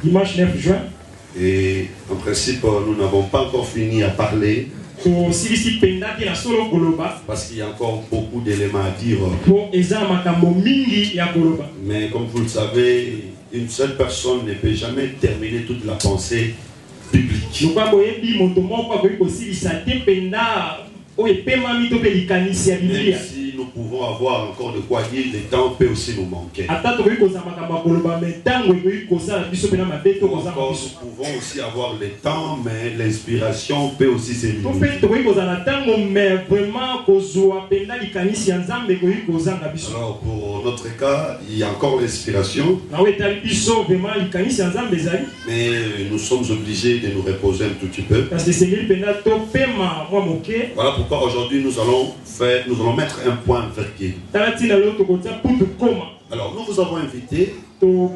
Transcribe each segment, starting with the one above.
Dimanche 9 juin. Et en principe, nous n'avons pas encore fini à parler. Parce qu'il y a encore beaucoup d'éléments à dire. Mais comme vous le savez, une seule personne ne peut jamais terminer toute la pensée biblique. Même si nous pouvons avoir encore de quoi dire, le temps peut aussi nous manquer. Encore, nous pouvons aussi avoir le temps, mais l'inspiration peut aussi s'éliminer. Alors pour notre cas, il y a encore l'inspiration. Mais nous sommes obligés de nous reposer un tout petit peu. Voilà pourquoi aujourd'hui nous allons mettre un point virgule. Alors nous vous avons invité pour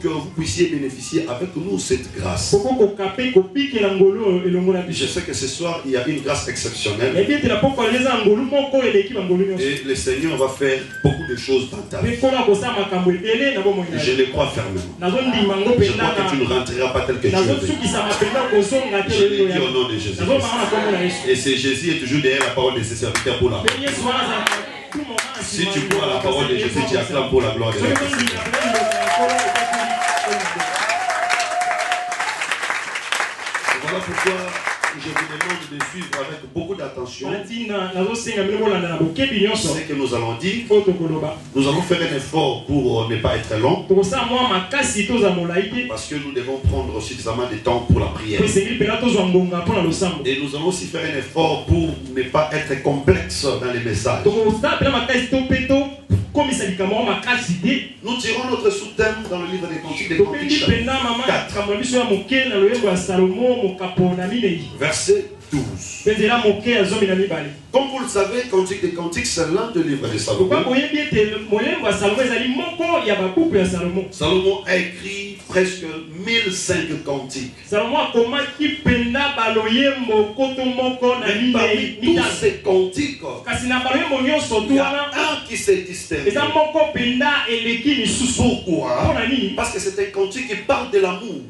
que vous puissiez bénéficier avec nous cette grâce. Je sais que ce soir il y a une grâce exceptionnelle. Et le Seigneur va faire beaucoup de choses dans ta vie. Je le crois fermement. Je crois que tu ne rentreras pas tel que tu es venu. Je le dis au nom de Jésus. Et c'est Jésus est toujours derrière la parole de ses serviteurs pour la gloire. Si tu crois à la parole de Jésus, tu acclames pour la gloire de Dieu. Voilà pourquoi je vous demande de suivre avec beaucoup d'attention ce que nous allons dire. Nous allons faire un effort pour ne pas être long, parce que nous devons prendre suffisamment de temps pour la prière. Et nous allons aussi faire un effort pour ne pas être complexe dans les messages. Nous tirons notre sous-thème dans le livre des Cantiques des Cantiques 4. Verset 12. Comme vous le savez, Cantique des Cantiques, c'est l'un des livres de Salomon. Salomon a écrit presque 1005 cantiques. Mais parmi tous ces cantiques, il y a un qui s'est distingué. Pourquoi? Parce que c'est un cantique qui parle de l'amour.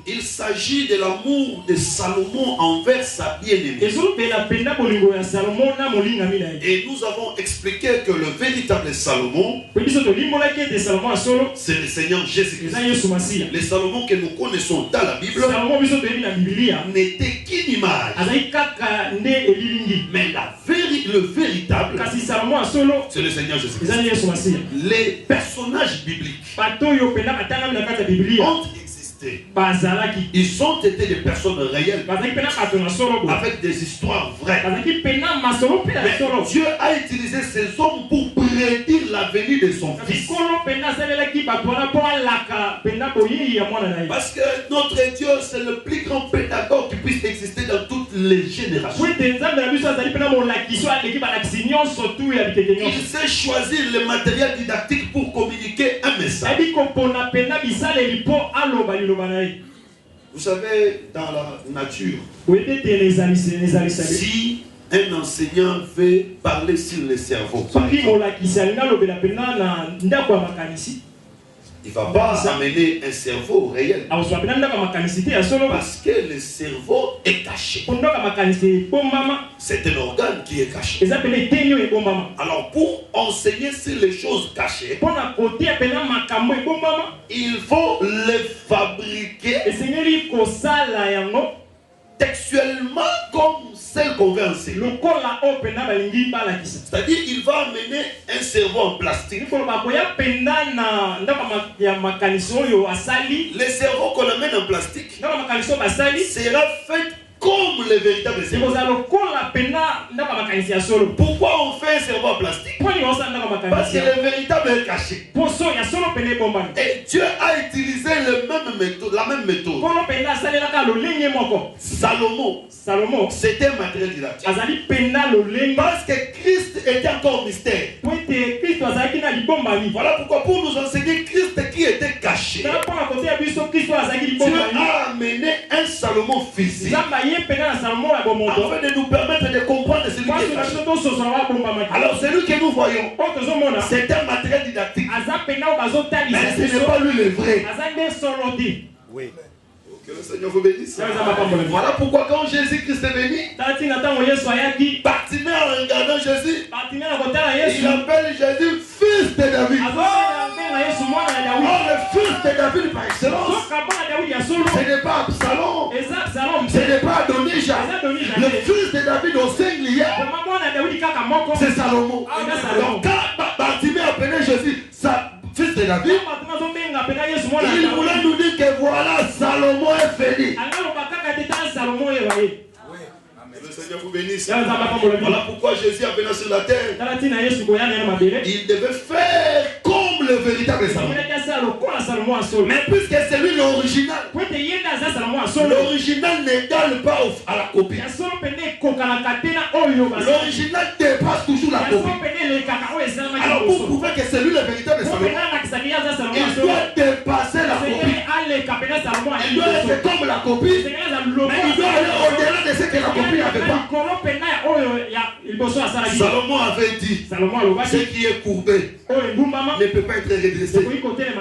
Il s'agit de l'amour de Salomon envers sa bien-aimée. Et nous avons expliqué que le véritable Salomon, c'est le Seigneur Jésus-Christ. Le Salomon que nous connaissons dans la Bible n'était qu'une image. Mais le véritable, c'est le Seigneur Jésus-Christ. Les personnages bibliques ont existé. Ils ont été des personnes réelles avec des histoires vraies. Mais Dieu a utilisé ces hommes pour prédire la venue de son fils. Parce que notre Dieu, c'est le plus grand pédagogue qui puisse exister dans toutes les générations. Il sait choisir le matériel didactique pour communiquer un message. Vous savez, dans la nature, si un enseignant veut parler sur le cerveau, par exemple, il ne va pas amener un cerveau réel. Parce que le cerveau est caché. C'est un organe qui est caché. Alors pour enseigner sur les choses cachées, il faut les fabriquer textuellement comme celle qu'on veut enseigner. C'est-à-dire il va amener un cerveau en plastique. Le cerveau qu'on amène en plastique sera fait comme le véritable cerveau. Pourquoi on fait un cerveau en plastique? Parce que le véritable est caché. Et Dieu a utilisé la même méthode. Salomon, c'était un matériel didactique. Parce que Christ était encore mystère. Voilà pourquoi pour nous enseigner Christ qui était caché, Dieu a amené un Salomon Salomon physique, afin de nous permettre de comprendre celui qui est caché. Alors celui que nous voyons, c'est un matériel didactique, mais ce n'est pas lui le vrai. Oui. Que le Seigneur vous bénisse. Voilà pourquoi quand Jésus-Christ est venu, Bartimée en regardant Jésus, il appelle Jésus fils de David. Or le fils de David par excellence, ce n'est pas Absalom, ce n'est pas Adonijah. Le fils de David au singulier, c'est Salomon. Donc quand Bartimée appelait Jésus fils de David, il voulait nous dire que voilà, Salomon est venu. Le Seigneur vous bénisse. Voilà pourquoi Jésus a venu sur la terre. Il devait faire comme le véritable Salomon. Mais puisque c'est lui l'original, l'original n'égale pas à la copie. L'original dépasse toujours la copie. Alors pour prouver que c'est lui le véritable Salomon, il doit dépasser la copie. Il doit être comme la copie, mais il doit aller au-delà de ce que la copie n'avait pas. Salomon avait dit, ce qui est courbé ne peut pas être redressé.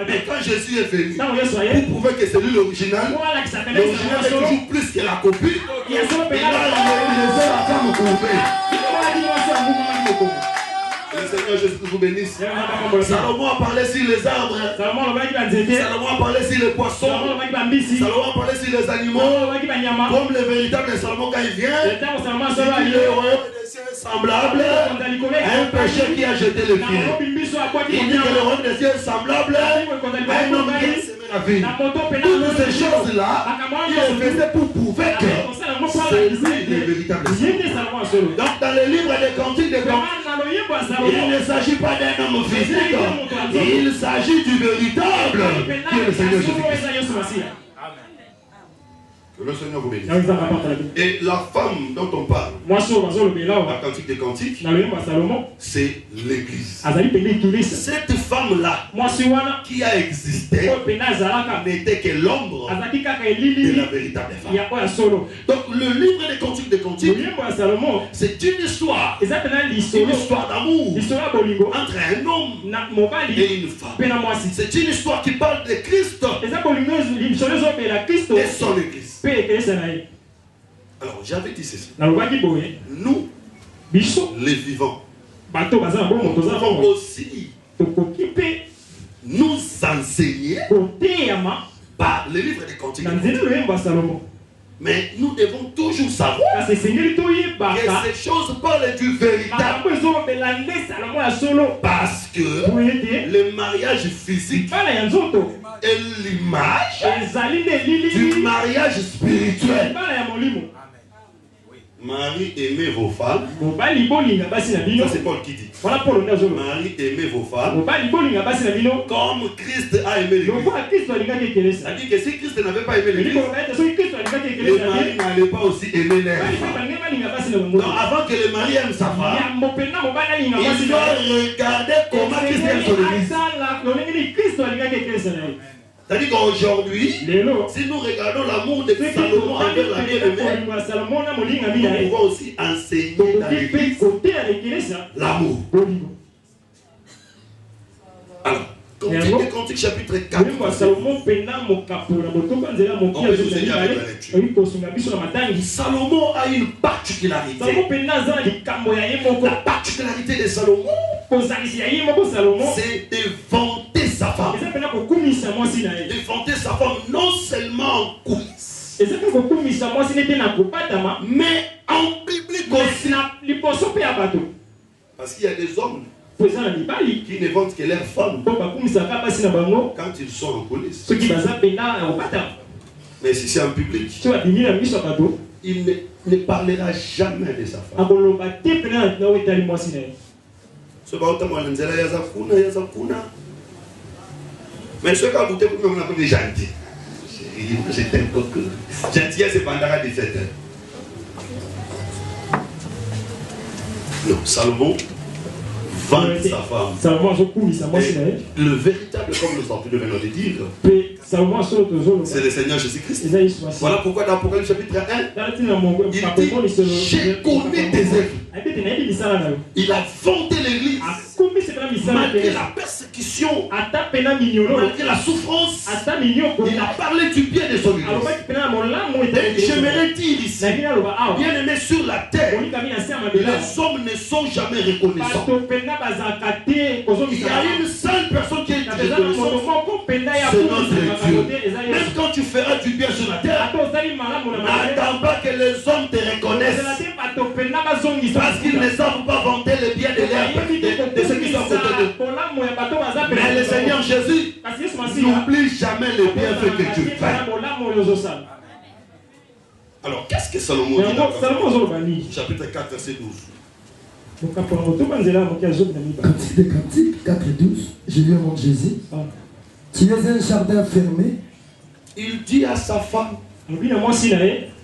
Mais quand Jésus est venu, pour prouver que c'est lui l'original, l'original est toujours plus que la copie. Il a redressé la femme courbée. Le Seigneur Jésus vous bénisse. Salomon a parlé sur les arbres. Salomon a parlé sur les poissons. Salomon a parlé sur les animaux. Comme le véritable Salomon quand il vient, il dit le royaume des cieux est semblable à un péché qui a jeté le filet. Il dit que le royaume des cieux est semblable à un homme qui a semé la vie. Toutes ces choses-là, il les faisait pour prouver que c'est lui le véritable Salomon. Donc dans le livre des cantiques de il ne s'agit pas d'un homme physique, il s'agit du véritable qui est le Seigneur Jésus-Christ. Que le Seigneur vous bénisse. Et la femme dont on parle, la cantique des cantiques, c'est l'Église. Cette femme-là qui a existé n'était que l'ombre de la véritable femme. Donc le livre des cantiques c'est une histoire d'amour entre un homme et une femme. C'est une histoire qui parle de Christ et son Église. Alors j'avais dit ceci. Nous, les vivants, nous devons aussi nous enseigner par le livre des cantiques. Mais nous devons toujours savoir que ces choses parlent du véritable. Parce que le mariage physique est l'image du mariage spirituel. Marie, aimez vos femmes. Ça c'est Paul qui dit. Marie, aimez vos femmes comme Christ a aimé l'Église. C'est-à-dire que si Christ n'avait pas aimé l'Église, le mari n'allait pas aussi aimer les femmes. Donc avant que le mari aime sa femme, il doit regarder comment Christ aime son Église. C'est-à-dire qu'aujourd'hui, si nous regardons l'amour de Salomon envers la bien-aimée, nous pouvons aussi enseigner dans l'Église l'amour. Alors, Cantique chapitre 4. On peut nous aider avec la lecture. Salomon a une particularité. La particularité de Salomon, c'est de vanter sa femme. De vanter sa femme non seulement en coulisses, mais en public aussi. Parce qu'il y a des hommes qui ne vantent que leurs femmes quand ils sont en coulisses. Mais si c'est en public, il ne parlera jamais de sa femme. Mais ce cas, vous êtes comme on est gentil. Je t'aime beaucoup. Gentillesse, c'est pendant 17 heures. Non, Salomon vante sa femme. Et le véritable, comme nous sommes venus de dire, C'est le Seigneur Jésus-Christ. Voilà pourquoi dans l'Apocalypse chapitre 1, il dit, j'ai connu tes œuvres. Il a fondé l'église. Malgré la persécution, malgré la souffrance, il a parlé du bien de son église. J'aimerais dire ici, bien aimé sur la terre, les hommes ne sont jamais reconnaissants. Il y a une seule personne qui est reconnaissante, c'est notre Dieu. Même quand tu feras du bien sur la terre, n'attends pas que les hommes te reconnaissent, parce qu'ils ne savent pas vanter le bien de ceux qui sont à côté d'eux. Mais le Seigneur Jésus n'oublie jamais les bienfaits que Dieu fait. Alors, qu'est-ce que Salomon dit? Chapitre 4, verset 12. Cantique des Cantiques 4 et 12, je lui montre Jésus. Tu es un jardin fermé. Il dit à sa femme,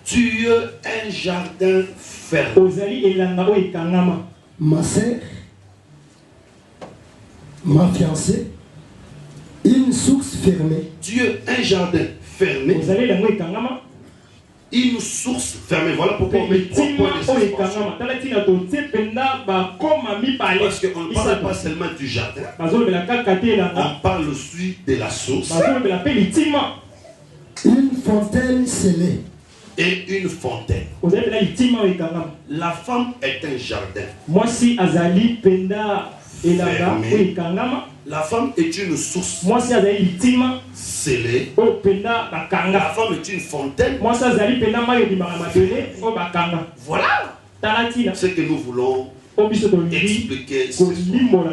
tu es un jardin fermé. Ma sœur, ma fiancée, une source fermée. Tu es un jardin fermé. Une source fermée. Voilà pourquoi on met 3 points de parce qu'on ne parle pas seulement du jardin, on parle aussi de la source. Une fontaine scellée. Et une fontaine. La femme est un jardin. Fermé. La femme est une source scellée. La femme est une fontaine. Voilà ce que nous voulons expliquer ce soir.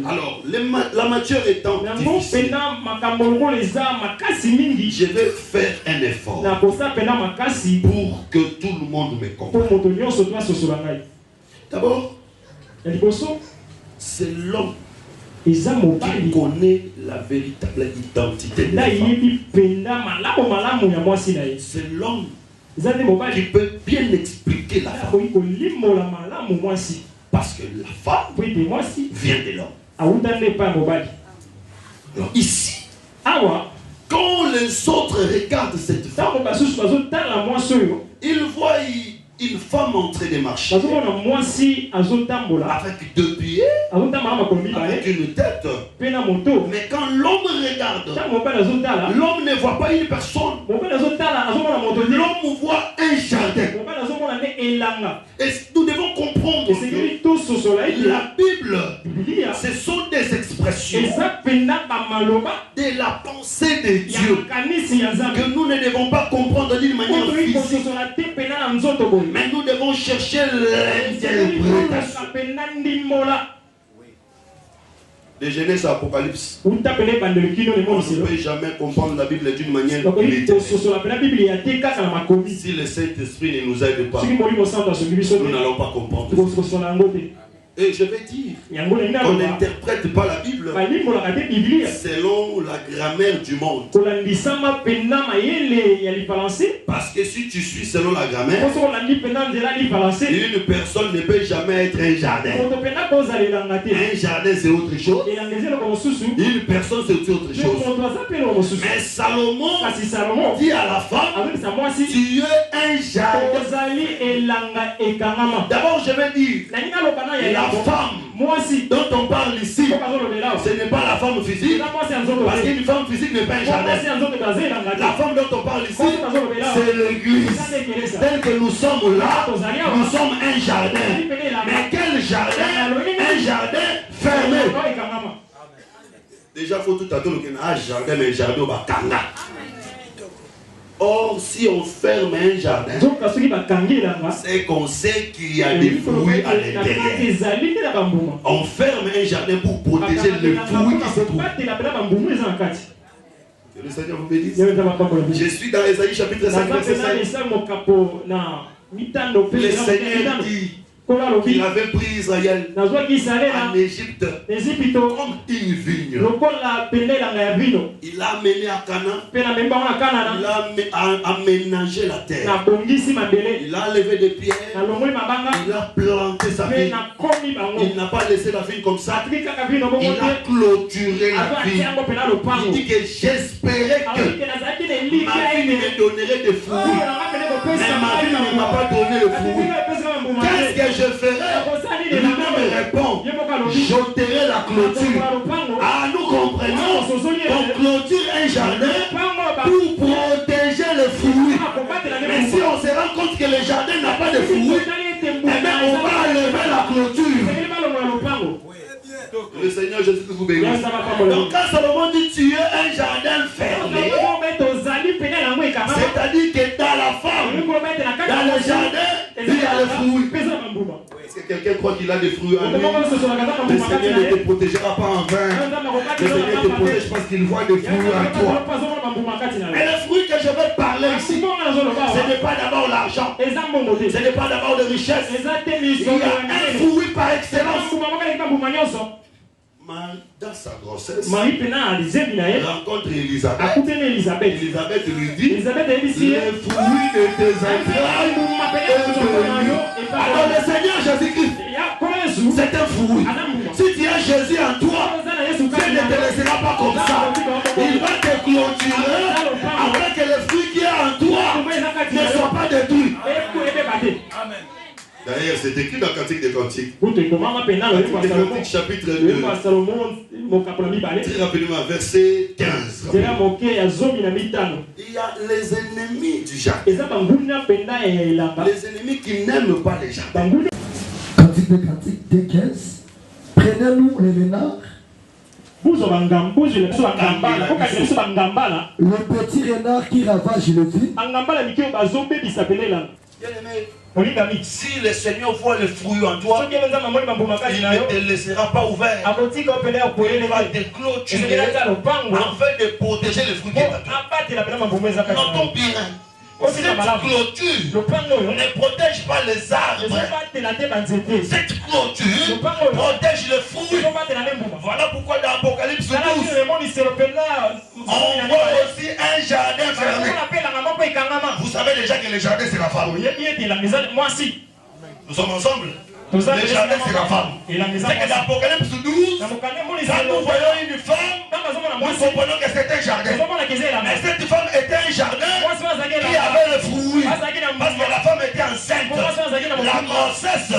Alors, la matière étant difficile, je vais faire un effort pour que tout le monde me comprenne. D'abord, c'est l'homme qui connaît la véritable identité de la femme. C'est l'homme qui peut bien expliquer la femme. Parce que la femme vient de l'homme. Alors ici, quand les autres regardent cette femme, ils voient une femme en train de marcher avec 2 pieds, avec une tête. Mais quand l'homme regarde, l'homme ne voit pas une personne. L'homme voit un jardin. Et nous devons comprendre que la Bible, ce sont des expressions de la pensée de Dieu que nous ne devons pas comprendre d'une manière physique. Mais nous devons chercher l'interprétation. De Genèse à Apocalypse, on ne peut jamais comprendre la Bible d'une manière littéraire. Si le Saint-Esprit ne nous aide pas, nous n'allons pas comprendre. Et je vais dire, on n'interprète pas la Bible selon la grammaire du monde. Parce que si tu suis selon la grammaire, une personne ne peut jamais être un jardin. Un jardin c'est autre chose. Une personne c'est autre chose. Mais Salomon dit à la femme, tu es un jardin. D'abord je vais dire, la femme dont on parle ici, ce n'est pas la femme physique, parce qu'une femme physique n'est pas un jardin. La femme dont on parle ici, c'est l'église. Tel que nous sommes là, nous sommes un jardin. Mais quel jardin? Un jardin fermé. Déjà, il faut tout attendre qu'il y ait un jardin, mais un jardin au Bakanga. Or, si on ferme un jardin, c'est qu'on sait qu'il y a des fruits à l'intérieur. On ferme un jardin pour protéger les fruits qui se trouvent. Que le Seigneur vous bénisse. Je suis dans Ésaïe chapitre 5, verset 5. Le Seigneur dit, Il avait pris Israël en Égypte comme une vigne. Il a amené à Canaan. Il a aménagé la terre. Il a levé des pierres. Il a planté sa vigne. Il n'a pas laissé la vigne comme ça. Il a clôturé la vigne. Il dit que j'espérais que ma vigne me donnerait des fruits. Mais ma vigne ne m'a pas donné le fruit. Qu'est-ce que je ferai? Il me répond, j'ôterai la clôture. Ah, nous comprenons qu'on clôture un jardin pour protéger les fruits. Mais si on se rend compte que le jardin n'a pas de fruits, eh bien on va enlever la clôture. Le Seigneur Jésus vous bénisse. Donc quand Salomon dit tu es un jardin fermé, c'est-à-dire que dans la femme, dans le jardin, il y a le fruit. Est-ce que quelqu'un croit qu'il a des fruits en lui? Le Seigneur ne te protégera pas en vain. Le Seigneur te protège parce qu'il voit des fruits en toi. Et le fruit que je veux parler ici, ce n'est pas d'abord l'argent. Ce n'est pas d'abord de richesse. Il y a un fruit par excellence. Dans sa grossesse, rencontre Élisabeth. Élisabeth lui dit, les fruits de tes entrailles. Alors le Seigneur Jésus-Christ, c'est un fruit. Si tu as Jésus en toi, Dieu ne te laissera pas comme ça. Il va te clôturer afin que le fruit qui est en toi ne soit pas détruit. Amen. D'ailleurs, c'est écrit dans Cantique des Cantiques. Cantique des Cantiques, chapitre 2. Très rapidement, verset 15. Il y a les ennemis du jardin. Les ennemis qui n'aiment pas les jardins. Cantique des Cantiques, des 15. Prenez-nous les renards. Le petit renard qui ravage le vide. Si le Seigneur voit le fruit en toi, il ne te laissera pas ouvert. Il va te clôturer afin de protéger le fruit qui est en toi. Notons bien, cette clôture ne protège pas les arbres. Cette clôture protège le fruit. Voilà pourquoi dans Apocalypse 12, on voit aussi un jardin fermé. Vous savez déjà que le jardin c'est la femme. Nous sommes ensemble. Le jardin c'est la femme. C'est que dans Apocalypse 12, quand nous voyons une femme, nous comprenons que c'est un jardin. Mais cette femme était un jardin qui avait le fruit. Parce que la femme était enceinte. La grossesse,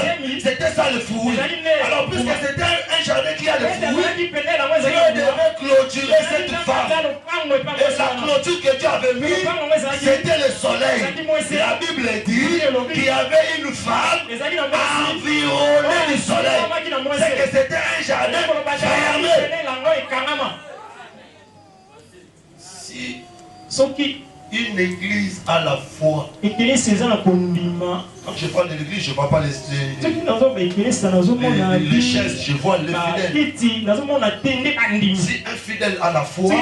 c'était ça le fruit. Alors puisque c'était un jardin qui a le fruit, Dieu devait clôturer cette femme. Et la clôture que Dieu avait mise, c'était le soleil. La Bible dit qu'il y avait une femme environnée du soleil. C'est que c'était un jardin fermé. Si une église a la foi, quand je parle de l'église, je ne vois pas les chaises, je vois les fidèles. Si un fidèle a la foi,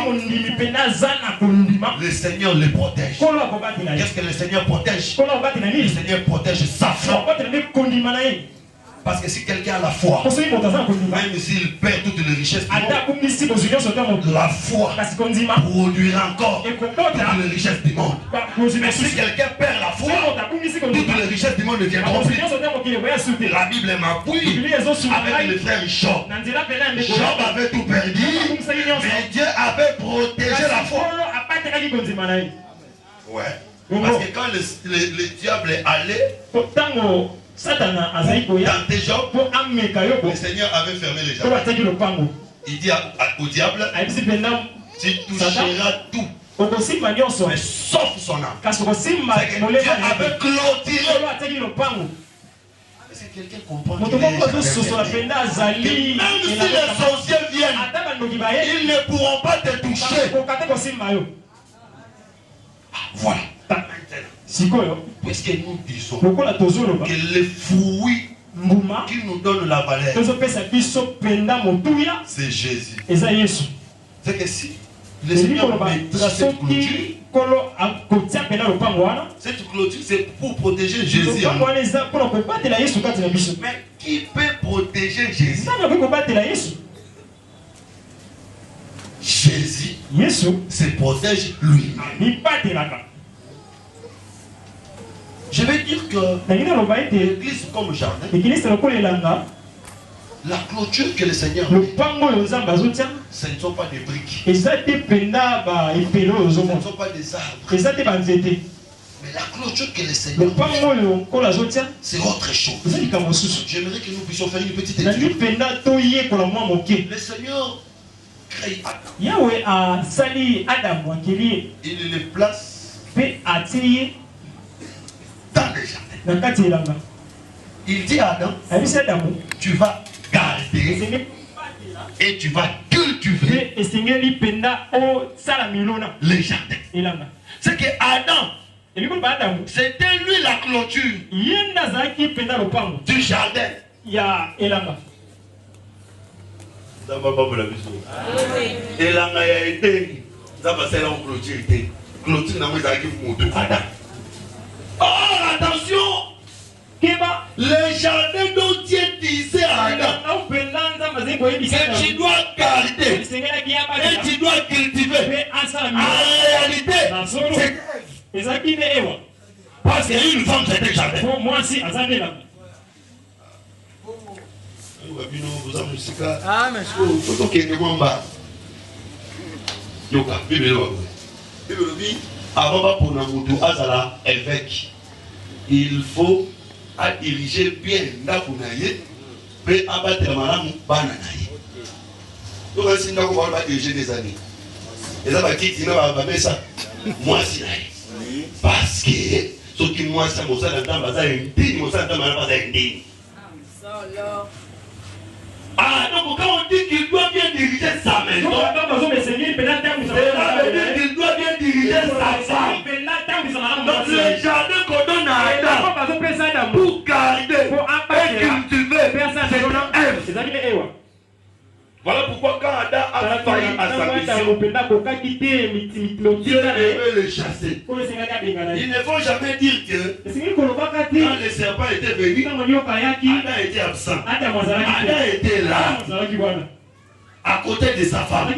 le Seigneur le protège. Qu'est-ce que le Seigneur protège? Le Seigneur protège sa foi. Parce que si quelqu'un a la foi, même s'il perd toutes les richesses du monde, la foi produira encore toutes les richesses du monde. Mais si quelqu'un perd la foi, toutes les richesses du monde ne viendront plus. La Bible m'appuie avec le frère Job. Job avait tout perdu, mais Dieu avait protégé la foi. Ouais. Parce que quand le diable est allé dans tes Job, le Seigneur avait fermé les jardins. Il dit au diable, tu toucheras tout, mais sauf son âme. C'est que Dieu avait clôturé. Est-ce que quelqu'un comprend que même si les sorciers viennent, ils ne pourront pas te toucher. Voilà. Puisque nous disons que les fruits qui nous donnent la valeur, c'est Jésus. C'est que si Le Seigneur mettra cette clôture. Cette clôture, c'est pour protéger Jésus. Mais qui peut protéger Jésus? Jésus se protège lui. Je vais dire que l'église comme jardin, la clôture que le Seigneur met, ce ne sont pas des briques, ce ne sont pas des arbres. Mais la clôture que le Seigneur met, c'est autre chose. J'aimerais que nous puissions faire une petite étude. Le Seigneur crée Adam. Il le place dans le jardin. Il dit à Adam, tu vas garder et tu vas cultiver le jardin. C'est que Adam, c'était lui la clôture du jardin. Or, attention, le jardin dont Dieu disait à Adam que tu dois garder et tu dois cultiver, en réalité, c'est Ève. Parce qu'il y a une femme, c'était le jardin. Il faut diriger bien Ndakunaye, mais abattre la madame Bananaye. Donc, si nous avons diriger des années, et ça va quitter ça, moi si parce que ce qui moi ça mon sang dans ma indigne, mon sang dans ma indigne. Ah donc quand on dit qu'il doit bien diriger sa maison, il doit bien diriger sa femme. Donc le jardin qu'on donne à Adam pour garder et cultiver, c'est Ève. Voilà pourquoi quand Adam a failli à sa mission, Dieu devait le chasser. Il ne faut jamais dire que quand le serpent était venu, Adam était absent. Adam était là, à côté de sa femme.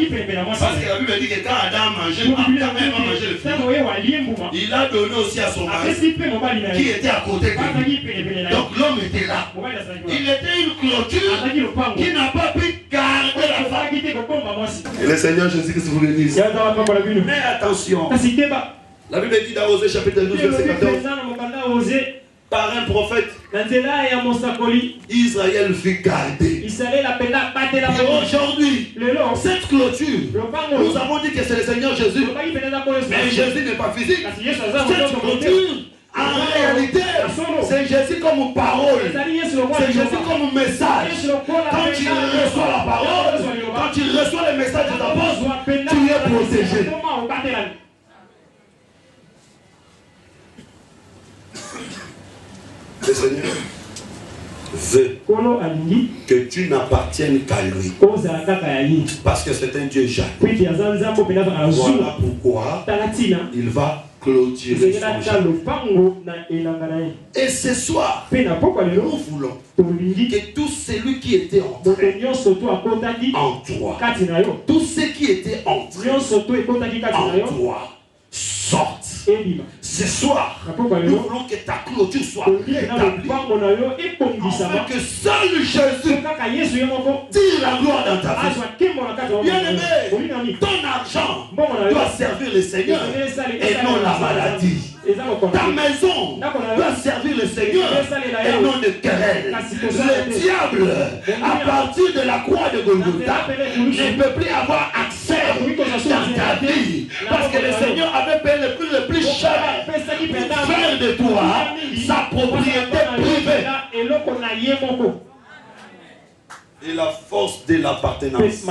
Parce que la Bible dit que quand Adam mangeait, le fruit, il a donné aussi à son mari qui était à côté de lui. Donc l'homme était là. Il était une clôture qui n'a pas pu garder la femme. Et le Seigneur Jésus-Christ vous le dit. Mais attention. La Bible dit dans Osée chapitre 12 verset 14. Par un prophète, Israël fut gardé. Et aujourd'hui, cette clôture, nous avons dit que c'est le Seigneur Jésus. Mais Jésus n'est pas physique. Cette clôture, en réalité, c'est Jésus comme parole. C'est Jésus comme message. Quand tu reçois la parole, quand tu reçois le message de l'apôtre, tu es protégé. Le Seigneur veut que tu n'appartiennes qu'à lui. Parce que c'est un Dieu jaloux. Voilà pourquoi il va clôturer son jardin. Et ce soir, nous voulons que tout celui qui était entré en toi, tout ce qui était entré en toi, sorte. Ce soir, nous voulons que ta clôture soit rétablie. Afin que seul Jésus tire la gloire dans ta vie. Bien-aimé, ton argent doit servir le Seigneur et non la maladie. Ta maison doit servir le Seigneur et non le querelle. Le diable, à partir de la croix de Golgotha, ne peut plus avoir accès dans ta vie. Parce que le Seigneur avait payé le plus cher pour faire de toi sa propriété privée. Et la force de l'appartenance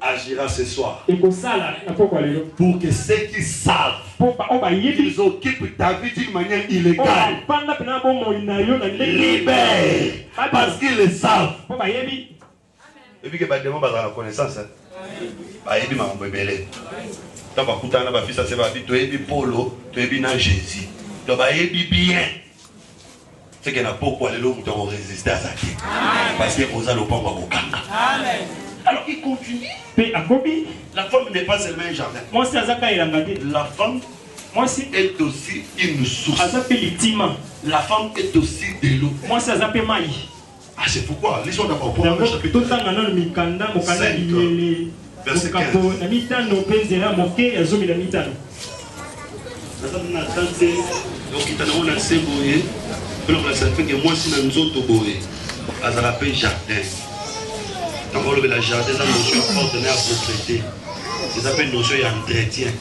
agira ce soir pour que ceux qui savent qu'ils occupent ta vie d'une manière illégale libèrent parce qu'ils le savent. Et puis que la connaissance. Bayebi mambo ebele. Tant ba kutana ba fils ça va bi toyebi polo, toyebi na Jésus. To bayebi bien. C'est que n'a pas quoi les lots ont résisté à ça. Parce que aux allons pas Amen. Alors il continue. La femme n'est pas seulement un jardin. La femme est aussi une source. La femme est aussi de l'eau. Ah, c'est pourquoi les gens d'abord pour le chapitre 5, verset 15. Donc il t'en a un assez boé. Alors ça fait que moi si nous autres boé, à ça l'appelle jardin. Quand on le jardin, ça notion ordonnée à propriété. Ça s'appelle notion d'entretien.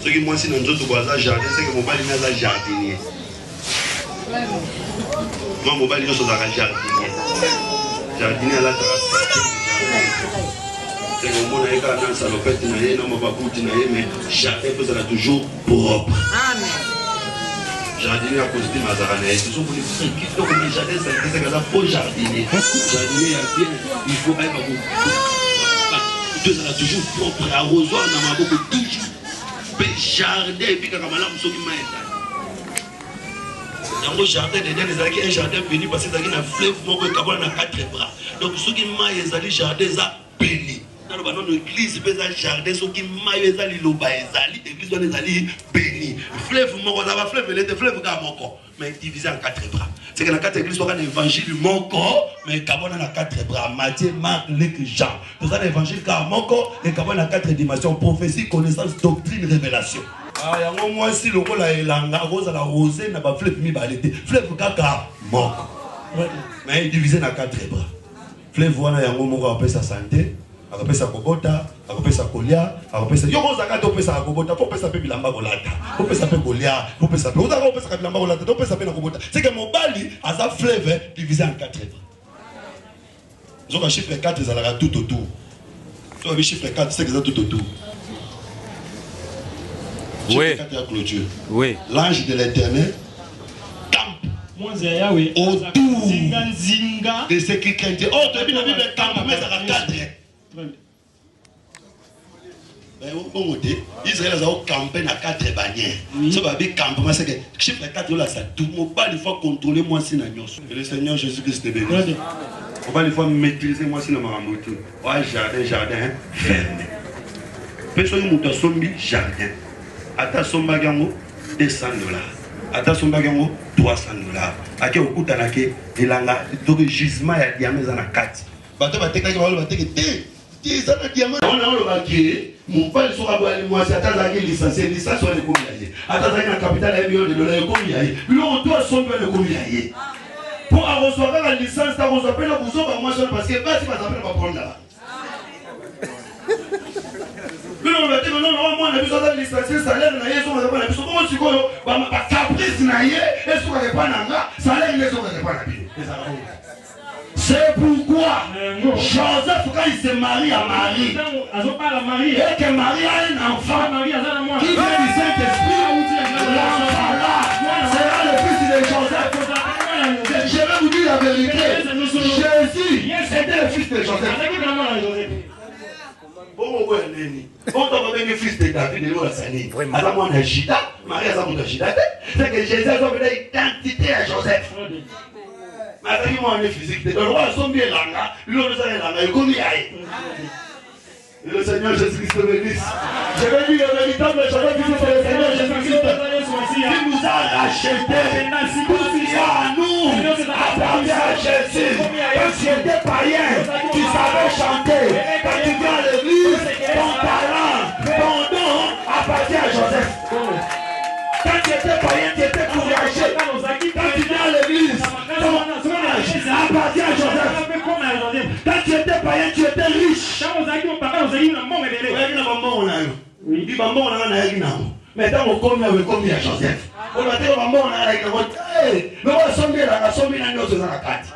Ce qui moi si nous autres bois à jardin, c'est que mon bal est un jardinier. Moi mon bal est un jardinier. Jardinier là c'est que mon aïe quand ça le fait naïe, non ma bouti naïe, mais jardin peut être toujours propre. Amen. Jardinier à cause de Mazarane, ils sont venus qui donc les jardins c'est que ça faut jardinier. Jardinier bien, il faut être tout ça toujours propre, arrosoir dans ma beaucoup toujours. Jardin et puis quand on a l'impression qu'il m'a aidé. Dans le jardin, il y a un jardin béni parce qu'il y a un fleuve qui a 4 bras. Donc ceux qui m'a aidé, jardin ça béni. Dans l'église, il y a un jardin, ceux qui m'a aidé, l'église doit être béni. Fleuve, le fleuve est encore, mais divisé en 4 bras. C'est que dans 4 églises, il y a un évangile encore, mais il y a 4 bras. Matthieu, Marc, Luc, Jean. Tout ça, l'évangile est encore, et il y a 4 dimensions. Prophétie, connaissance, doctrine, révélation. Ah, moi si le rôle est là, rose à la rosée, n'a pas fleuve mi balité. Fleuve kaka mort. Mais divisé dans 4 bras. Fleuve voilà yango moko appelle sa santé, appelle sa kobota, appelle sa kolia, appelle sa yoko zaka to pesa kobota, pour pesa pe bilamba bolata. Pour pesa pe kolia, pour pesa pe oza ko pesa bilamba bolata, to pesa pe na kobota. C'est que mon bali a sa fleuve divisé en 4 bras. Ils ont un chiffre 4 ça la tout autour. Tu vois le chiffre 4 c'est que ça tout autour. Oui. Oui. L'ange de l'Éternel campe autour de ce qui craint Dieu. Oh, tu as vu la Bible campe, mais ça va 4. Israël a campé dans 4 bannières. Ça va bien campement, c'est que chiffre 4 là, ça tout. On va il faut contrôler moi si et le Seigneur Jésus-Christ te bénisse. On va il faut maîtriser moi si le maramoutou. Ouais, jardin fermé. Personne ne m'a sombi jardin. Ata somba gango $200. Ata somba gango $300. Ake okuta nake elanga donc gisement ya diamant za na kati. Bato bateka ki balo bateke te za na diamant. On a le baké mon père sera boire moi ata za ki licencié licence on est combien. Ata za na capital ya million de dollars combien. Puis on doit somber le combien. Pour recevoir la licence ta on s'appelle la bouson ba moi parce que pas si va s'appeler pas prendre là. Non, moi, on a besoin de licencier, salaire, on a besoin de caprice, c'est pourquoi Joseph, quand il se marie à Marie, et que Marie a un enfant qui vient du Saint-Esprit, l'enfant là sera le fils de Joseph. Je vais vous dire la vérité. Jésus était le fils de Joseph. Bon, on fils de David, c'est que Jésus a donné l'identité à Joseph. Mais moi, on est physique. Le roi a bien là, lui, on est comme le Seigneur Jésus-Christ te bénisse. Je vais dire le véritable Joseph, c'est le Seigneur Jésus-Christ qui nous a rachetés. Tout ce qui est à nous appartient à Jésus. Quand tu étais païen, tu savais chanter. Quand tu viens à l'église, ton talent, ton don appartient à Joseph. Quand tu étais païen, tu étais courageux. Quand tu viens à l'église, ton âge appartient à Joseph. Quand tu étais païen, tu étais riche. Mais dans le commun, on commis à Joseph. On va dire mais on sommet là, sommet là, nous sommes à la carte.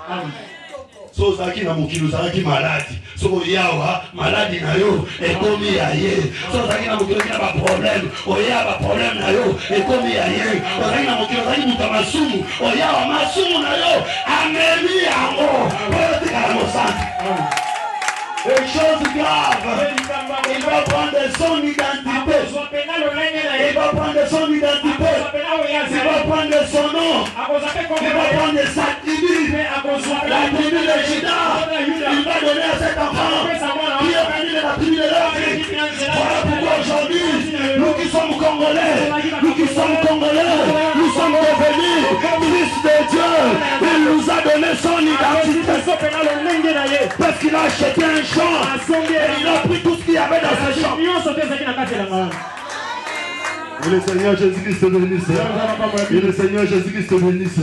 So zaki na mokilo zaki maladi. So yawa maladi na yo e komi aye. So zaki na mokilo na ba problème. O ya ba problème na yo e komi aye. O zaki na mokilo zaki muta masumu. O yawa masumu na yo amemi yango. O tika mo santi. des choses graves. Il va prendre son identité. Il va prendre son identité. Il va prendre son nom. Il va prendre sa tribu. La tribu de Juda. Il va donner à cet enfant qui est venu de la tribu de l'Afrique. Voilà pourquoi aujourd'hui, nous qui sommes Congolais, nous sommes devenus fils de Dieu. Il nous a donné son identité. Parce qu'il a acheté un champ. Et il a pris tout ce qu'il y avait dans ce champ. Et le Seigneur Jésus-Christ te bénisse. Et le Seigneur Jésus-Christ te bénisse.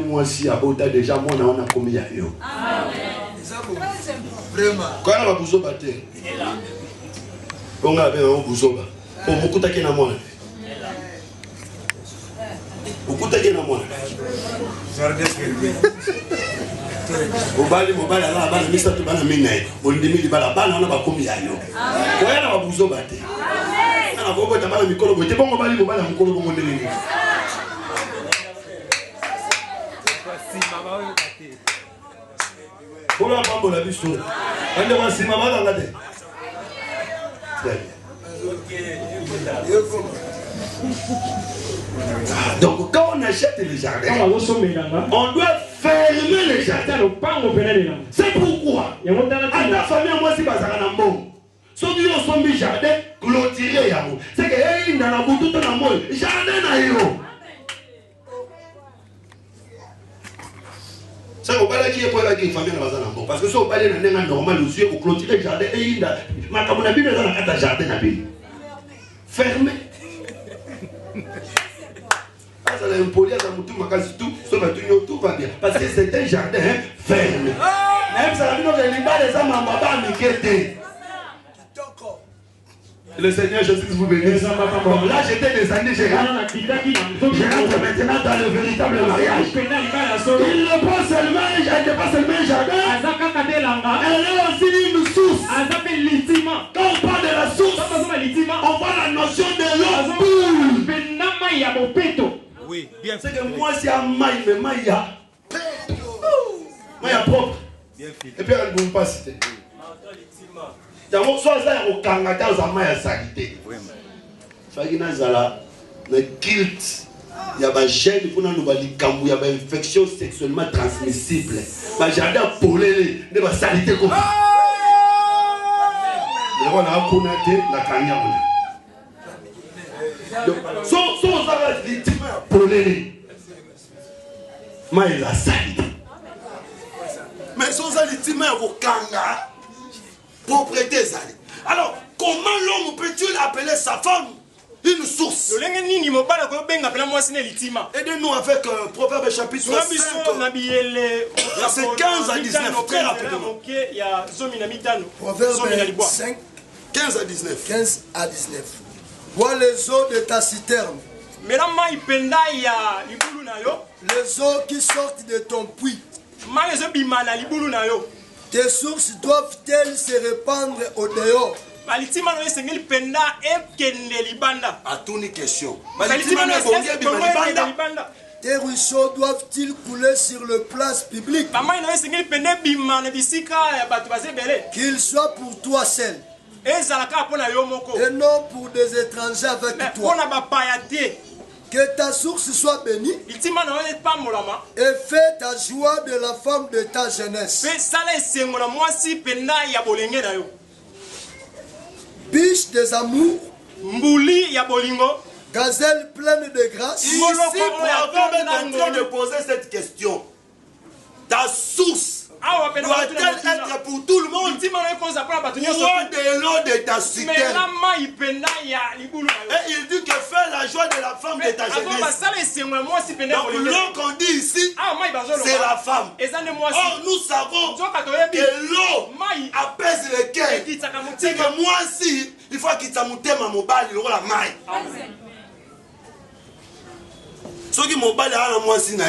Moi aussi, à déjà, moi, on a combien de yo. Vraiment. Quand on a besoin de battre, on a besoin de battre. On a beaucoup de temps. Beaucoup de temps. Mobali ala bana misatu bana minai ondimi libala bana ona bakomi yayo koya na babuzo bate na boko tabala mikolo bote bongo bali mobala mukolo bongo ndenge kola pambo la biso ande wa sima bala ngate donc quand on achète les jardins on doit fermer les jardins. C'est pourquoi à ta famille, moi, si bazaka na mbongo. Soki yo sombi jardin, clôturer yango. C'est que hey na na butu na moyo, jardin na yo. C'est au bala qui est pour la famille na bazana mbongo. Parce que so bala na nenga normal aussi au clôturer jardin hey na makamuna bino na kata jardin na bino. Fermé. Tout va bien. Parce que c'est un jardin fermé. Même ça, le Seigneur Jésus vous bénisse. Bon, là, j'étais des années, je rentre maintenant dans le véritable mariage. Il ne pas seulement un jardin, elle est aussi une source. Quand on parle de la source, on voit la notion de l'eau pure. Oui, bien. C'est que moi, c'est un maï, mais maï a propre. Et puis, elle ne peut pas citer. D'abord, soit ça, au Kangata, aux amants, à salité. Fagina Zala, le culte, il y a des gènes pour nous, il y a des infections sexuellement transmissibles. Il y a des polés, des salités comme ça. On a connoté la Kanya. So ça va victime polé. Mais il a sali. Mais so ça victime au Kanga. Propriété sali. Alors, comment l'homme peut-il appeler sa femme une source? Aidez-nous avec Proverbe chapitre 5, verset 15 à 19, très rapidement. Proverbe 5, 15 à 19. 15 à 19. Vois les eaux de ta citerne. Les eaux qui sortent de ton puits. Tes sources doivent-elles se répandre au dehors? À toute une question. Tes ruisseaux doivent-ils couler sur le place public? Qu'ils soient pour toi seul. Et non pour des étrangers avec toi. Que ta source soit bénie. Et fais ta joie de la femme de ta jeunesse. Biche des amours. Gazelle pleine de grâce. Ici, Proverbe est en train de poser cette question. Ta source doit-elle être pour tout le monde? Ou de l'eau de ta citerne? Et il dit que fais la joie de la femme de ta jeunesse. Donc l'eau qu'on dit ici, c'est la femme. Or nous savons que l'eau apaise le cœur. C'est que moi aussi, il faut qu'il t'amoute ma mobile, il y aura la maille. Ce qui mobile a moi aussi, a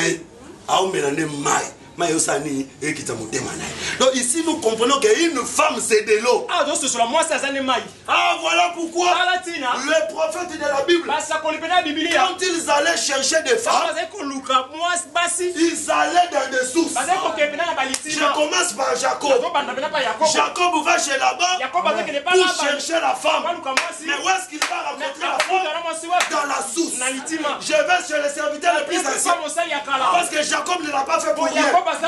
un maille. Mayosani et qui t'a monté manai. Donc ici nous comprenons qu'une femme c'est de l'eau. Ah donc c'est moi ça zane mai. Ah voilà pourquoi les prophètes de la Bible quand ils allaient chercher des femmes ils allaient dans des sources. Je commence par Jacob. Jacob va chez là-bas pour chercher la femme. Mais où est-ce qu'il va rencontrer la femme? Dans la source. Je vais chez les serviteurs les plus anciens. Parce que Jacob ne l'a pas fait pour rien. Il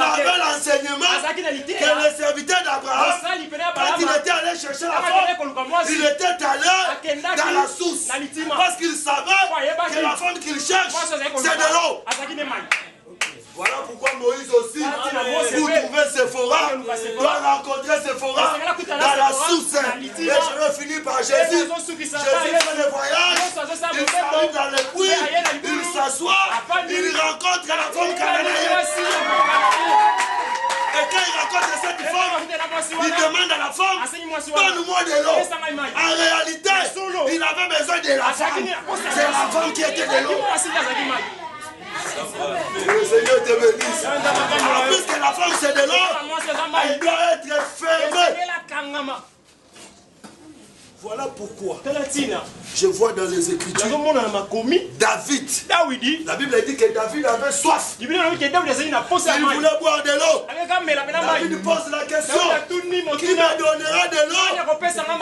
avait l'enseignement que les serviteurs d'Abraham, quand il était allé chercher la femme, il était allé dans la source. Parce qu'il savait que la femme qu'il cherche, c'est de l'eau. Voilà pourquoi Moïse aussi, pour trouver Séphora, doit rencontrer Séphora dans la source. Et je vais finir par Jésus. Jésus fait le voyage, il s'arrive dans le puits, il s'assoit, il rencontre la femme cananéenne. Et quand il rencontre cette femme, il demande à la femme, donne-moi de l'eau. En réalité, il avait besoin de la femme. C'est la femme qui était de l'eau. Le Seigneur te bénisse. Alors, puisque la femme c'est de l'eau, elle doit être fermée. Voilà pourquoi je vois dans les Écritures David. La Bible dit que David avait soif. Il voulait boire de l'eau. David pose la question, qui me donnera de l'eau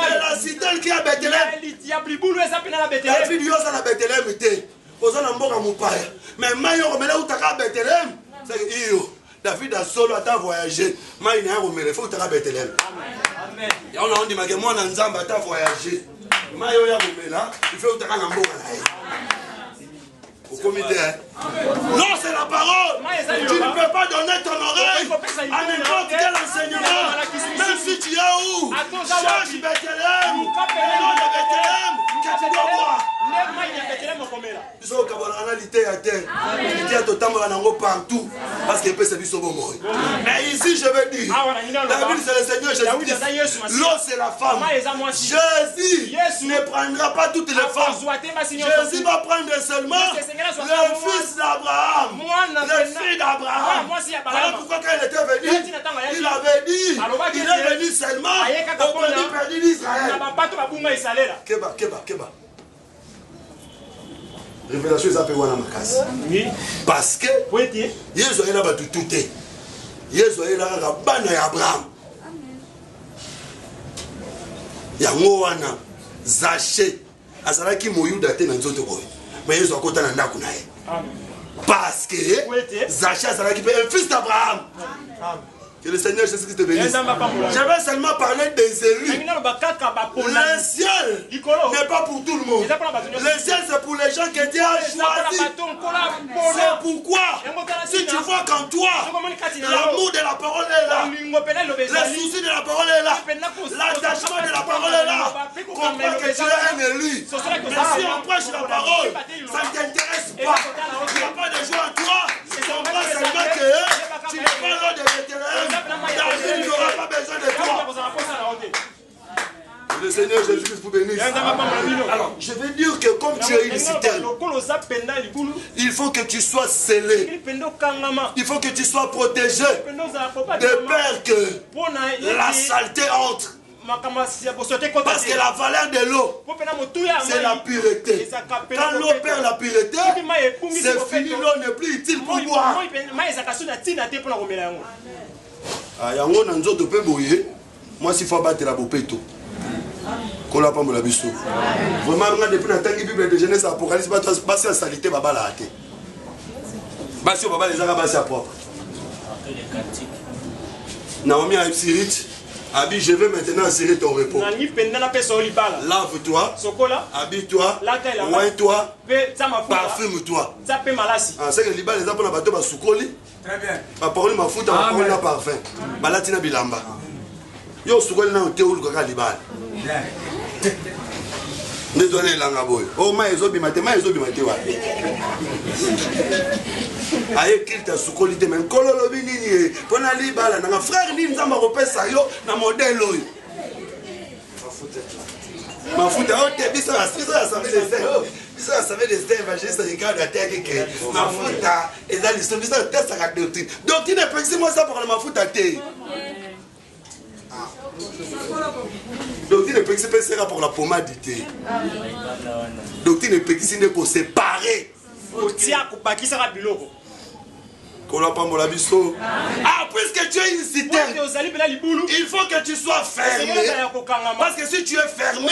de la citerne qui est à Bethléem? David dit à la Bethléem était aux alentours de Moupaya. Mais Maïo Romela ou Taka Bethléem, c'est que David a solo à voyager. Maïo Romela, il faut que tu Bethléem. Amen. Et on a dit que moi, Nzamba a voyagé. Maïo Romela, il faut que tu au comité. Non, c'est la parole. Tu ne peux pas donner ton oreille à n'importe quel enseignement. Même si tu es où, cherche Bethléem, le nom de Bethléem, que tu dois voir. Ils ont cabanalité à terre. Ils disent à partout. Parce qu'il peut se dire mourir. Mais ici, je veux dire, David, c'est le Seigneur Jésus-Christ. L'eau, c'est la femme. Jésus ne prendra pas toutes les femmes. Jésus va prendre seulement le fils d'Abraham. Le fils d'Abraham. Voilà pourquoi quand il était venu, il avait dit, il est venu seulement au pays perdu d'Israël. Keba. Révélation est appelée Wana Makasi. Parce que Yesu est là bas tout est. Yesu est là Rabana et Abraham. Yango wana Zaché azalaki moyuda te na nzoto boy. Mais Yesu akota na ndako na ye. Parce que Zaché azalaki un fils d'Abraham. Que le Seigneur Jésus-Christ te bénisse. Je vais seulement parler des élus. Le ciel n'est pas pour tout le monde. Le ciel c'est pour les gens que Dieu a choisis. C'est pourquoi, si tu vois qu'en toi, l'amour de la parole est là, le souci de la parole est là, l'attachement de la parole est là, comprends que tu es un élu. Mais si on prêche la parole, ça ne t'intéresse pas. Il n'y a pas de joie en toi. Comprends seulement que tu n'es pas là de Bethléem. David n'aura pas besoin de toi. Le Seigneur Jésus-Christ vous bénisse. Alors, je veux dire que comme tu es une citerne, il faut que tu sois scellé. Il faut que tu sois protégé de peur que la saleté entre. Parce que la valeur de l'eau, c'est la pureté. Quand l'eau perd la pureté, c'est fini, l'eau n'est plus utile pour boire. Yango na nzoto pe boye, moi si faut battre la bopeto. Kola pa mola biso. Vraiment nga depuis na tangi Bible de Genèse Apocalypse ba passer la saleté baba la até. Basio baba les ara basi propre. Naomi a Sirit. Abi, je vais maintenant assurer ton repos. Lave-toi, habille-toi, oins-toi, parfume-toi. C'est que les balles, les apôtres, les bateaux, très bien. La parole m'a foutu, la parole n'a parfum. Balatina bilamba. Yo, soukoli na théoul kaka libal. Ne donnez l'anga boy. Oh, ma ezobi mate wa. Aye kilta soukoli te men kololo bi nini pona libala na frère nini nzamba kopesa yo na modèle oyo. Mafuta o te biso assemblée de Ça savait des évangélistes qui regardent la terre que ma faute et dans l'histoire, ça teste la doctrine. Doctrine est précisé moi ça pour ma faute à terre. Doctrine est précisé sera pour la pommade du thé. Doctrine est précisé pour séparer. Ah, puisque tu es une citerne, il faut que tu sois fermé. Parce que si tu es fermé,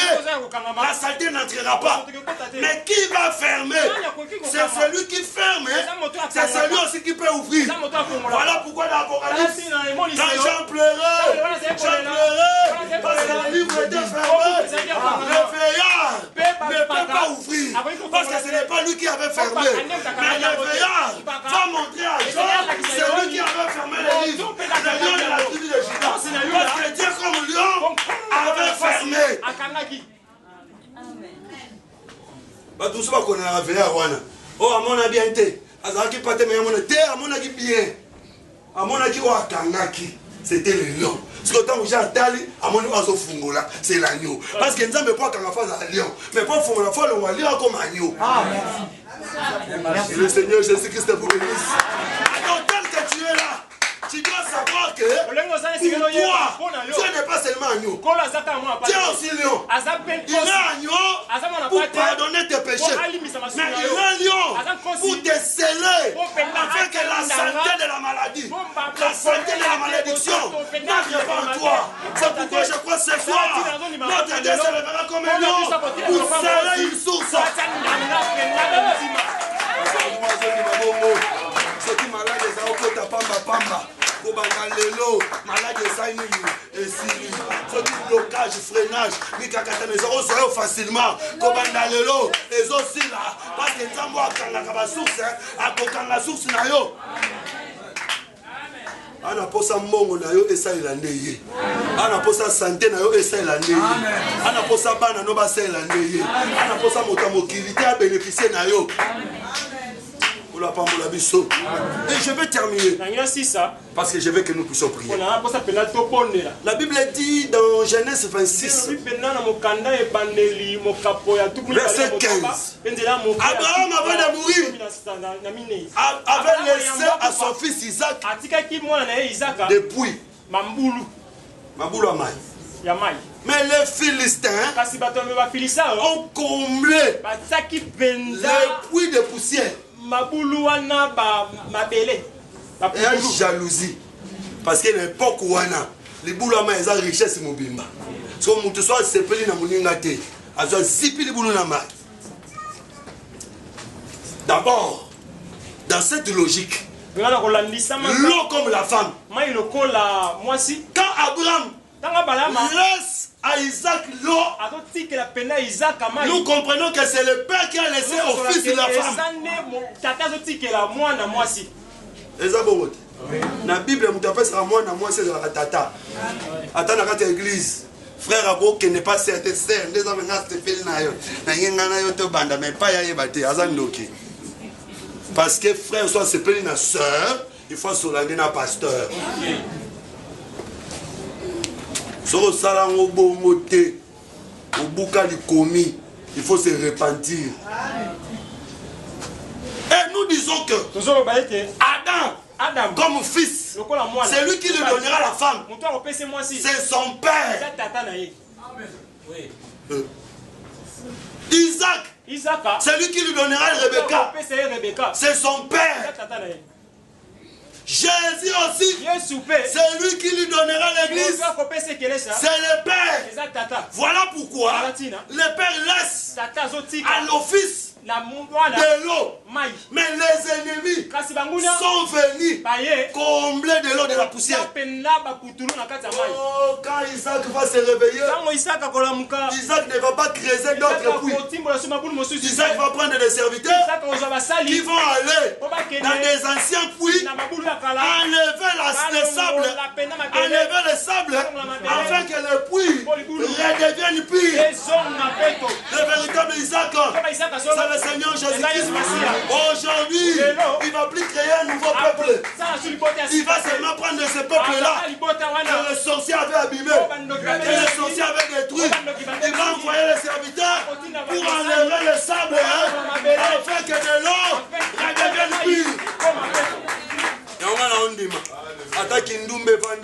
la saleté n'entrera pas. Mais qui va fermer? C'est celui qui ferme. C'est celui aussi qui peut ouvrir. Voilà pourquoi dans l'Apocalypse, quand Jean pleurait, parce que le livre était fermé, le veillard ne peut pas ouvrir. Parce que ce n'est pas lui qui avait fermé. Mais le veillard va montrer à Jean. C'est lui qui avait fermé les livres. Le lion de la tribu de Juda. Parce que Dieu comme lion avait fermé. Tout ça qu'on a révélé à Wana. Oh, à mon avis, bien été. Azaki pate mais à mon avis bien. À mon avis, Wakangaki. C'était le lion. Parce que quand j'ai attendu, à mon avis, c'est l'agneau. Parce que nous n'avons pas qu'un face à lion. Mais pour faire la foi, on va lire comme agneau. Le Seigneur Jésus-Christ vous bénisse. Alors, tel que tu es là, tu dois savoir que pour toi, Dieu n'est pas seulement agneau. Dieu est aussi lion. Il est agneau pour pardonner tes péchés. Mais il est lion pour te sceller afin que la santé de la maladie, la santé de la malédiction n'entre pas en toi. C'est pourquoi je crois ce soir, notre Dieu se lèvera comme un lion pour sceller une source. Ceux qui malades, les aokota pamba pamba. Kobangalelo, malade et Siri. Ceux qui blocage, freinage, Mikakata, les euros facilement. Kobangalelo, les aussi là. Parce que Tambo a Kangaba source, a Kokanga source nayo. Ana posa mongo nayo esa ilandeye. Ana posa santé nayo esa ilandeye. Ana posa bana no ba sa ilandeye. Ana posa motamokilité à bénéficier nayo. Et je vais terminer. Parce que je veux que nous puissions prier. La Bible dit dans Genèse 26, verset 15. Abraham, avant de mourir, avait laissé à son fils Isaac depuis Mamboulou Amaï. Mais les Philistins ont comblé le puits de poussière. Et jalousie. Parce qu'à l'époque où on a les boulots à maïs, richesse mobimba. Si on monte soit sepeli na moningate, à soit zipi les boulots na maïs. D'abord, dans cette logique, l'eau comme la femme. Quand Abraham laisse à Isaac l'eau, nous comprenons que c'est le père qui a laissé au fils de la femme. Dans la Bible, c'est la tata. Attends, dans l'église, frère Abo qui n'est pas certain, parce que frère soit sepelé na sœur, il faut solender na pasteur. Soro salango bongote, au bouka du commis, il faut se repentir. Et nous disons que Adam, comme fils, c'est lui qui lui donnera la femme. C'est son père. Isaac, c'est lui qui lui donnera Rebecca. C'est son père. Jésus aussi, c'est lui qui lui donnera l'église. C'est le père. Voilà pourquoi le père laisse à l'office de l'eau. Mais les ennemis sont venus combler de l'eau de la poussière. Oh, quand Isaac va se réveiller, Isaac ne va pas creuser d'autres puits. Isaac va prendre des serviteurs qui vont aller dans des anciens puits, enlever le sable afin que le puits redevienne pur. Le véritable Isaac, c'est le Seigneur Jésus-Christ. Aujourd'hui, il ne va plus créer un nouveau peuple. Il va seulement prendre ce peuple-là que le sorcier avait abîmé, que le sorcier avait détruit. Il va envoyer les serviteurs pour enlever le sable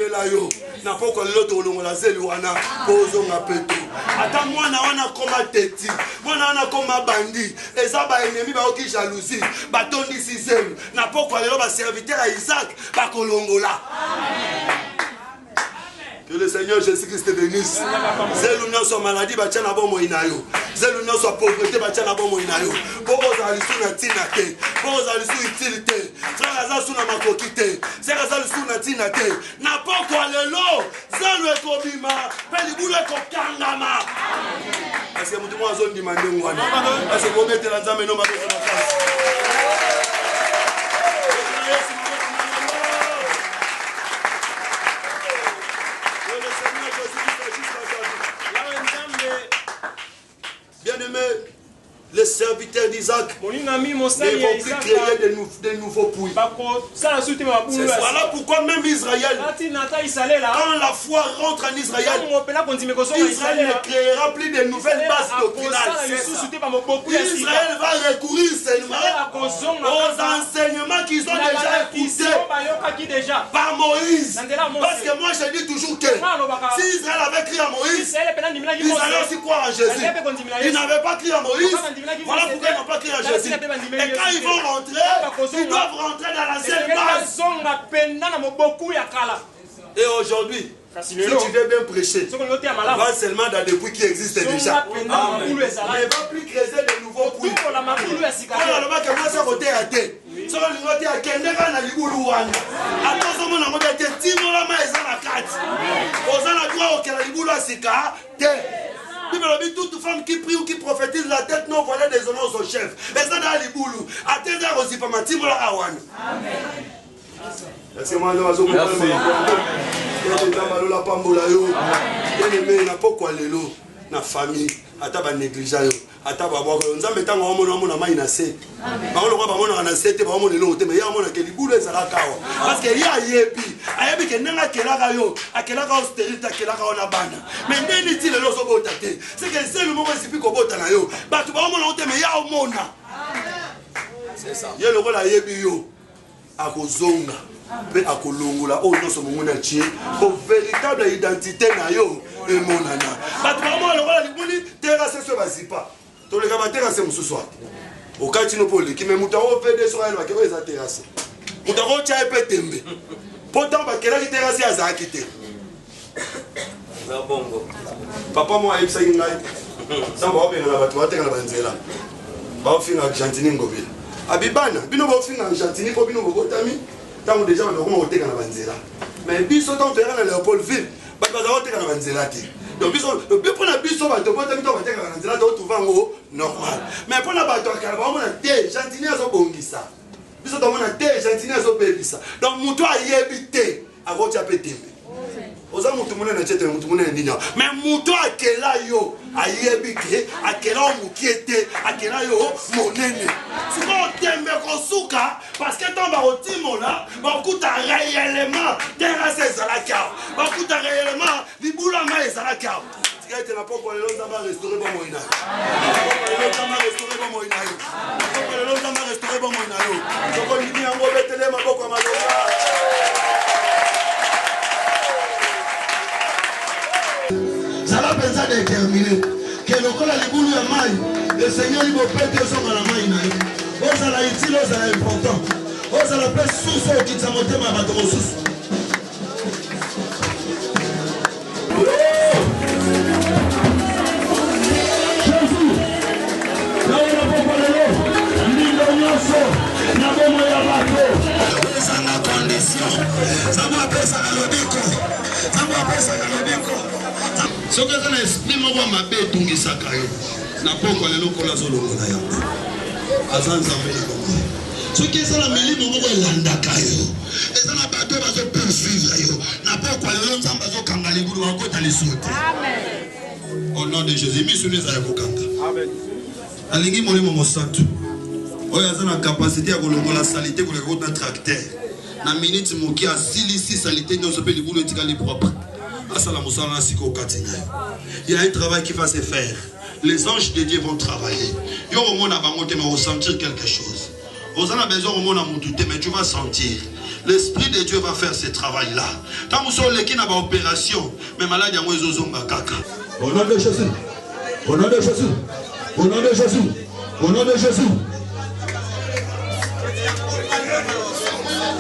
kolela yo na poko lelo tolongola zeli wana kozonga peto ata mwana wana koma teti mwana wana koma bandi eza ba ennemi ba oki jalousie batondisi zelu na poko lelo ba serviteur à Isaac bakolongola. Que le Seigneur Jésus-Christ te bénisse. Zelu nyonso maladie batia na bomo inayo. Zelu nyonso pauvreté batia na bomo inayo. Bobo za lisu na tina te. Bobo za lisu utilité. Frère aza su na makoki te. Frère aza lisu na tina te. Na poko lelo zelu ekobima pe libulu ekokangama. Parce que mutu mwa zo ndima ndengo wana. Parce que kometela nzambe no mabeto na kasi. Bien-aimé, les serviteurs d'Isaac ne vont plus créer de nouveaux puits. Voilà pourquoi même Israël, quand la foi rentre en Israël, Israël ne créera plus de nouvelles bases doctrinales. Israël va recourir seulement aux enseignements qu'ils ont déjà écoutés par Moïse. Parce que moi je dis toujours que si Israël avait crié à Moïse, ils allaient aussi croire en Jésus. Ils n'avaient pas crié à Moïse. Voilà pourquoi ils n'ont pas crié à Jésus. Et quand ils vont rentrer, ils doivent rentrer dans l'ancienne base. Et aujourd'hui, si tu veux bien prêcher, va seulement dans des puits qui existent déjà. Mais ne va plus créer de nouveaux puits. Toute femme qui prie ou qui prophétise la tête non voilà des honneurs au chef. Et ça dans les boulous. Attendez aussi pas ma team la awan. Amen. Merci moi nous azo la pambola yo. Bien-aimé na pokwa lelo na famille ata ba négligent yo. Ata ba bwa nzambe tanga omona mai na se. Ba lo ba mona na se te ba mona lelo te mais ya mona ke libulu ezala kawa. Parce que ya ayebi ke nanga kelaka yo, akelaka austérité akelaka ona bana. Mais ndeni ti lelo so bota te. C'est que c'est le moment sipi ko bota na yo. Ba tu ba mona te mais ya omona. C'est ça. Ye lo la yebi yo. Akozonga pe akolongola o nyonso mongona tie ko véritable identité na yo e monana. Ba tu ba mona lo la libuli terrasse so bazipa. To le ka terrasse mususu ate. O kati no pole ki me mutawo vede so ela ke o eza terrasse. Mutawo tia pe tembe. Pourtant ba kela ki terrasse ya za kite. Na bongo. Papa mo ayipsa ngai. Samba obenga na batu batenga na banzela. Ba ofinga Argentine ngobila. Abibana bino ba ofinga Argentine ko bino botami. Tango déjà ba ko mo oteka na banzela. Mais biso tant terrain na Léopoldville, ba ba oteka na banzela te. Donc biso pour na biso ba to botami to bateka na banzela to tuvango normal. Mais pour na ba to kala ba mo na te Argentine azo bongisa. Biso to mo na te Argentine azo bebisa. Donc muto ayebite akotia petembe. Oza mutu munene chete mutu munene ndinya. Mais mutu akela yo ayebike akela mukiete akela yo monene. Siko tembe kosuka parce que tomba otimola bakuta réellement terrasse ezalaka. Bakuta réellement libula ma ezalaka. Tika na poko lelo nzamba restaurer ba moina. Lelo nzamba restaurer ba moina yo. Lelo nzamba restaurer ba moina yo. Soko ndini yango betele maboko maloba. Ça va penser déterminer que le col à l'éboulou est maille. Le Seigneur il va péter son à la main. Vous allez utile, vous allez important. Vous allez faire sous-sol qui t'a monté ma bateau sous. Ça va appeler ça dans le bico. Ça va appeler ça dans le bico. Ce que ça l'esprit m'a ma bête tungi sakayo. Na poko lelo kola zolo na ya. Azanza mbele kongo. Ce que ça la mili mo ko landa kayo. Eza na bato ba zo poursuivre yo. Na poko lelo nzamba zo kanga libulu wa kota lisote. Amen. Au nom de Jésus, mi sunu za ko kanga. Amen. Alingi molimo mosantu. Oya za na capacité ya kolongola salité ko le kota tracteur. Na minute moki a silisi salité non se peut libulu etikali propre. Il y a un travail qui va se faire. Les anges de Dieu vont travailler. Il y a au monde à ressentir quelque chose. Vous avez besoin au monde à mais tu vas sentir. L'Esprit de Dieu va faire ce travail-là. Quand vous sortez qui n'a pas opération, mais malade, il y a moins de caca. Au nom de Jésus. Au nom de Jésus. Au nom de Jésus. Au nom de Jésus.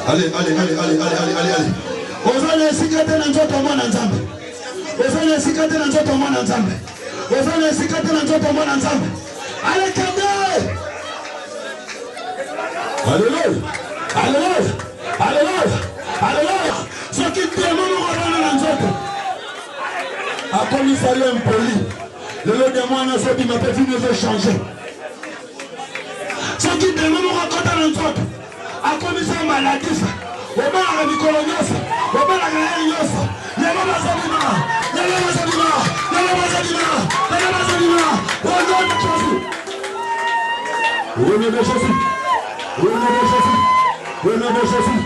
Allez. Vous allez sécréter dans notre monde ensemble. Vous allez sécréter dans notre monde ensemble. Vous allez sécréter dans notre monde ensemble. Allez, camper. Alléluia. Alléluia. Alléluia. Alléluia. Ce qui demande au roi dans notre. A commissariat impoli. Le démon a sorti ma petite ne veut changer. Ce qui demande au roi dans notre. A commissariat maladif. Au bas à la Nicolonios. Au bas à la Gaïos. Yalama Sabima. Yalama Sabima. Yalama Sabima. Yalama Sabima. Au nom de Jésus. Au nom de Jésus. Au nom de Jésus. Au nom de Jésus.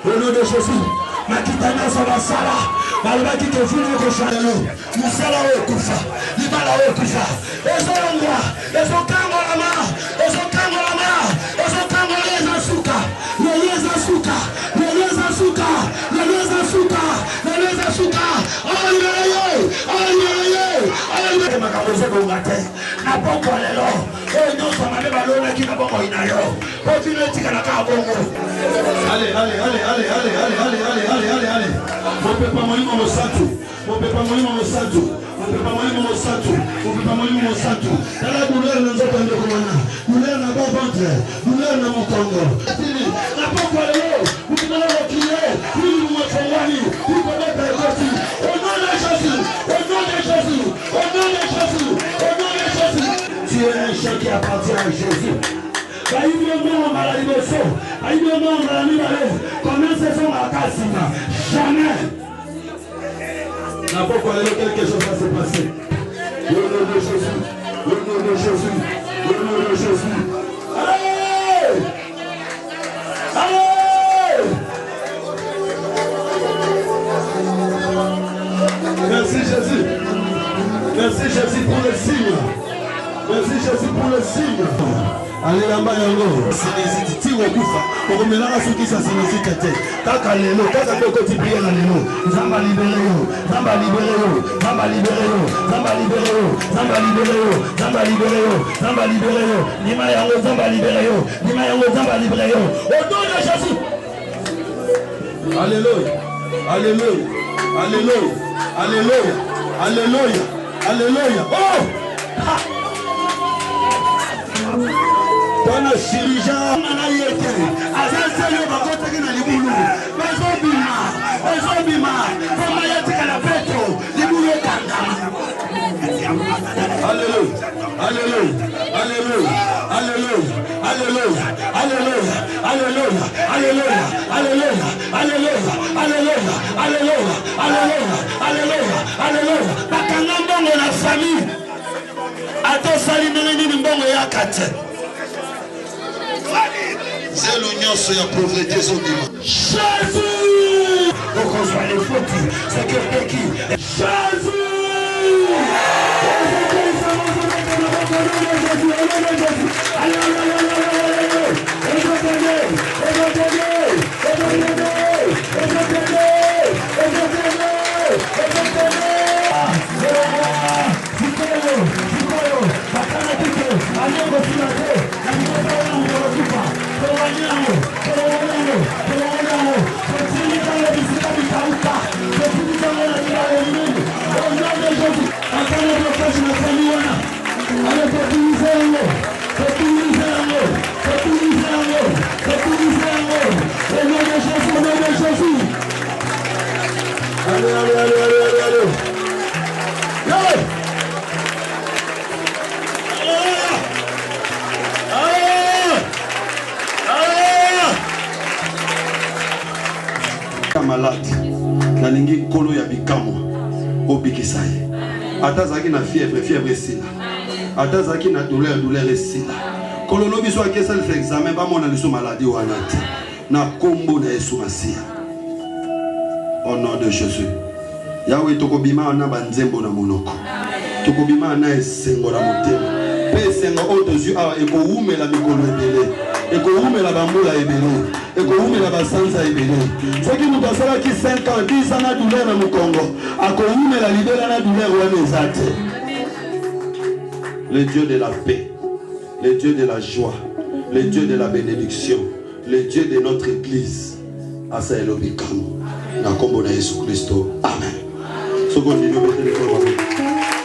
Au nom de Jésus. Makitana Sabasala. Malba qui te fout le cochon. Musala Okufa. Libala Okufa. Ezolongwa. Ezokango la main. Ezokango la main. Ezokango les asuka. Les asuka. Les asuka. Les asuka. Les asuka. Aïe. Aïe. Makabozo bongate. Na poko lelo. Oh non, ça m'a même ballonné qui n'a pas moi inayo. Continue tika na kabongo. Allez. Mon papa Molimo Mosato. Mon papa Molimo Mosato. Mon papa Molimo Mosato. Mon papa Molimo Mosato. La douleur nous entend de commander. Douleur n'a pas ventre. Douleur n'a mon congo. La poko lelo. Vous pouvez le crier. Vous me faites vous pouvez faire partie. Au nom de Jésus. Au nom de Jésus. Au nom de Jésus. Au nom de Jésus. Tu es un chien qui appartient à Jésus. Jamais. N'importe quoi, quelque chose va se passer. Au nom de Jésus. Au nom de Jésus. Au nom de Jésus. Allez! Allez! Merci Jésus. Merci Jésus pour le signe. Merci Jésus pour le signe. Allez là-bas, yango. C'est ti okufa. Pour me la rasu qui ça signifie tete. Kaka lelo, kaka toko ti prier na lelo. Zamba libéré yo. Zamba libéré yo. Zamba libéré yo. Zamba libéré yo. Zamba libéré yo. Zamba libéré yo. Zamba libéré yo. Nima yango zamba libéré yo. Nima yango zamba libéré yo. Au nom de Jésus. Alléluia. Alléluia. Alléluia. Alléluia. Alléluia. Alléluia. Oh! Ha! Bwana chirurgien na yeke azasele bakota kina libulu bazobima kama yatika na petro libulu kanga. Alléluia. Alléluia. Alléluia. Alléluia. Alléluia. Alléluia. Alléluia. Alléluia. Alléluia. Alléluia. Alléluia. Alléluia. Alléluia. Alléluia. Alléluia. Bakanga mbongo na famille ato sali nini mbongo yakate. C'est l'union sur la pauvreté sur l'humain. Jésus! Donc on soit les foutus, c'est que qui? Jésus! malade nalingi kolo ya bikamwa obikisa ye atazaki na fièvre esila atazaki na douleur esila kolo lobi so akesa le examen ba mona liso maladie wana te na kombo na Yesu Masia au nom de Jésus. Yahweh tokobima na banzembo na monoko tokobima na esengo na motema pe esengo oyo tozwi awa ekoumela mikolo ebele ekoumela bambula ebele et que vous mettez la sansa ebele. Ce qui nous passe là qui 5 ans, 10 ans de douleur dans le Congo, à que vous mettez la libération de douleur ou les actes. Le Dieu de la paix, le Dieu de la joie, le Dieu de la bénédiction, le Dieu de notre église. Asa elobikamo. Na kombo na Yesu Kristo. Amen. So continue mettre les mains.